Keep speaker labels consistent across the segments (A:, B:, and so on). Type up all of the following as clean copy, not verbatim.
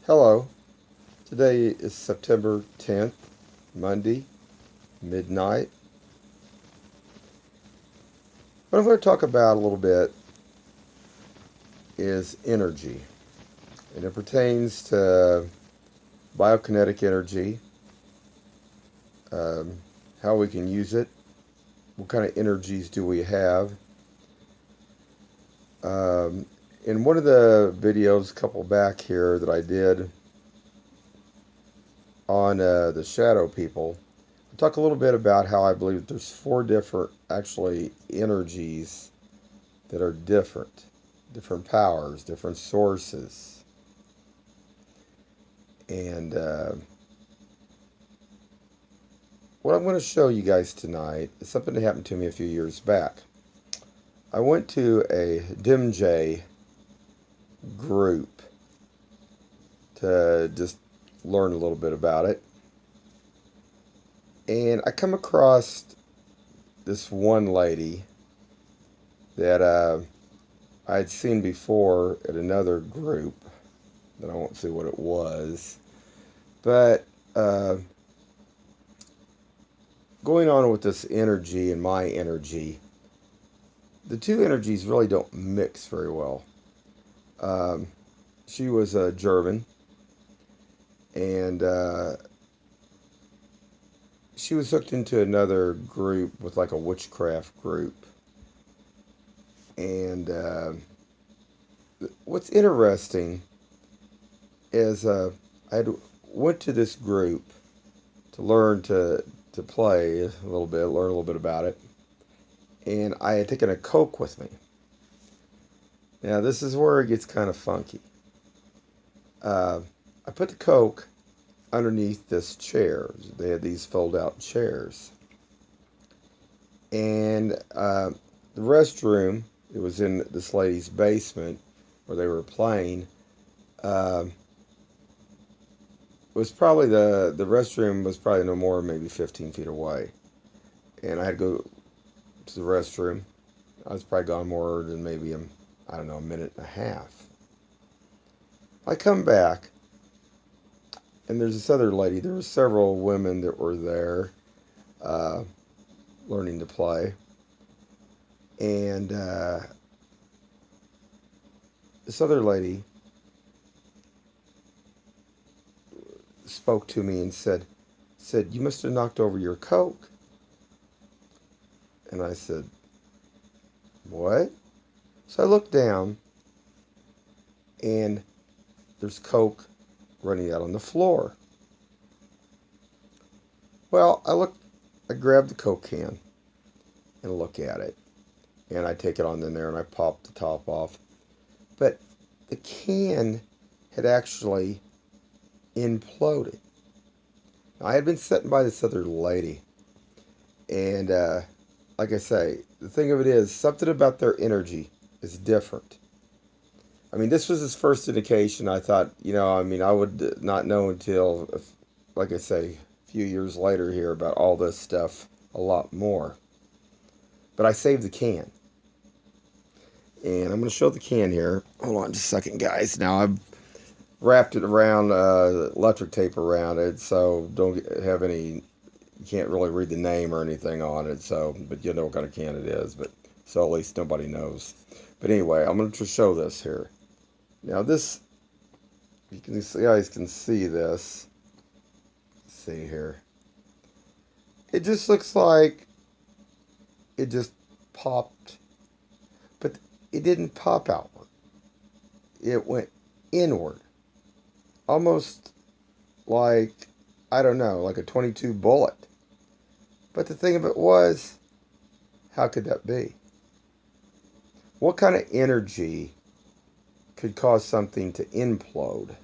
A: Hello, today is September 10th, Monday, midnight. What I'm going to talk about a little bit is energy, and it pertains to biokinetic energy, um, how we can use it, what kind of energies do we have. Um, in one of the videos, a couple back here, that I did on the shadow people, I talk a little bit about how I believe that there's four different, actually, energies that are different powers, different sources. And what I'm going to show you guys tonight is something that happened to me a few years back. I went to a DMJ group to just learn a little bit about it. And I come across this one lady that I had seen before at another group that I won't say what it was. But going on with this energy and my energy, the two energies really don't mix very well. She was a German, and she was hooked into another group with like a witchcraft group. And what's interesting is I had went to this group to learn to play a little bit, learn a little bit about it, and I had taken a Coke with me. Now this is where it gets kind of funky. I put the Coke underneath this chair. They had these fold-out chairs, and the restroom. It was in this lady's basement where they were playing. Was probably the restroom was probably no more than maybe 15 feet away, and I had to go to the restroom. I was probably gone more than maybe I don't know, a minute and a half. I come back, and there's this other lady. There were several women that were there, learning to play, and this other lady spoke to me and said, "You must have knocked over your Coke." And I said, "What?" So I looked down, and there's Coke running out on the floor. Well, I grabbed the Coke can and look at it, and I take it on in there and I pop the top off. But the can had actually imploded. Now, I had been sitting by this other lady, and like I say, the thing of it is, something about their energy is different. I mean, this was his first indication. I thought, I would not know until, like I say, a few years later here about all this stuff a lot more. But I saved the can. And I'm going to show the can here. Hold on just a second, guys. Now, I've wrapped it around, electric tape around it, so don't have any, you can't really read the name or anything on it, but you know what kind of can it is, but so at least nobody knows. But anyway, I'm going to show this here. Now this, you guys can see this. Let's see here. It just looks like it just popped, but it didn't pop outward. It went inward. Almost like, I don't know, like a 22 bullet. But the thing of it was, how could that be? What kind of energy could cause something to implode?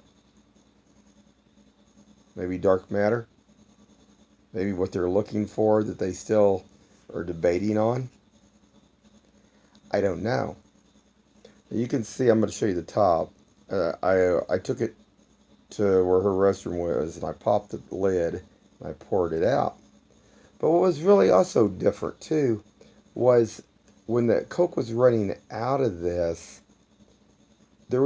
A: Maybe dark matter? Maybe what they're looking for that they still are debating on? I don't know. You can see, I'm going to show you the top. I took it to where her restroom was, and I popped the lid, and I poured it out. But what was really also different, too, was when the Coke was running out of this, there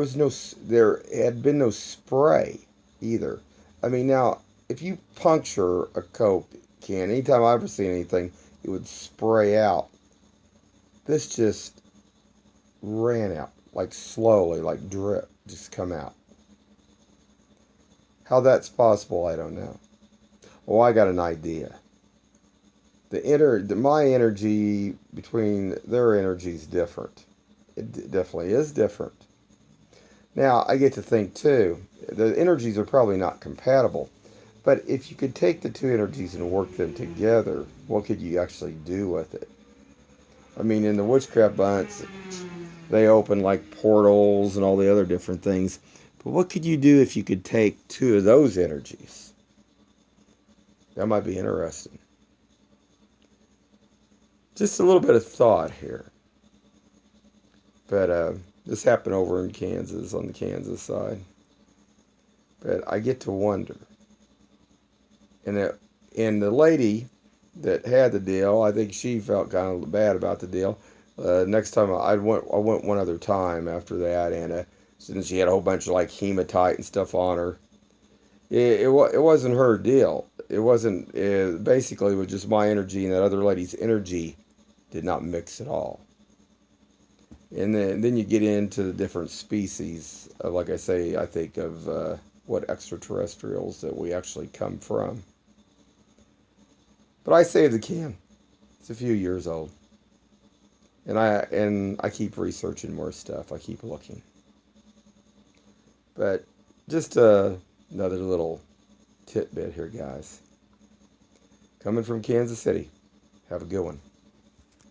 A: had been no spray. either. I mean, now, if you puncture a Coke can, anytime I've ever seen anything, it would spray out. This just ran out, like slowly, like drip, just come out. How that's possible, I don't know. Oh, I got an idea. My energy between their energy is different. It definitely is different. Now, I get to think too, the energies are probably not compatible. But if you could take the two energies and work them together, what could you actually do with it? I mean, in the witchcraft bunts, they open like portals and all the other different things. But what could you do if you could take two of those energies? That might be interesting. Just a little bit of thought here. But this happened over in Kansas, on the Kansas side. But I get to wonder. And the lady that had the deal, I think she felt kind of bad about the deal. Next time I went one other time after that, and since she had a whole bunch of like hematite and stuff on her, it wasn't her deal. It wasn't. Basically, it was just my energy and that other lady's energy did not mix at all. And then you get into the different species. Like I say, I think of what extraterrestrials that we actually come from. But I saved the can. It's a few years old. And I keep researching more stuff. I keep looking. But just another little tidbit here, guys. Coming from Kansas City. Have a good one.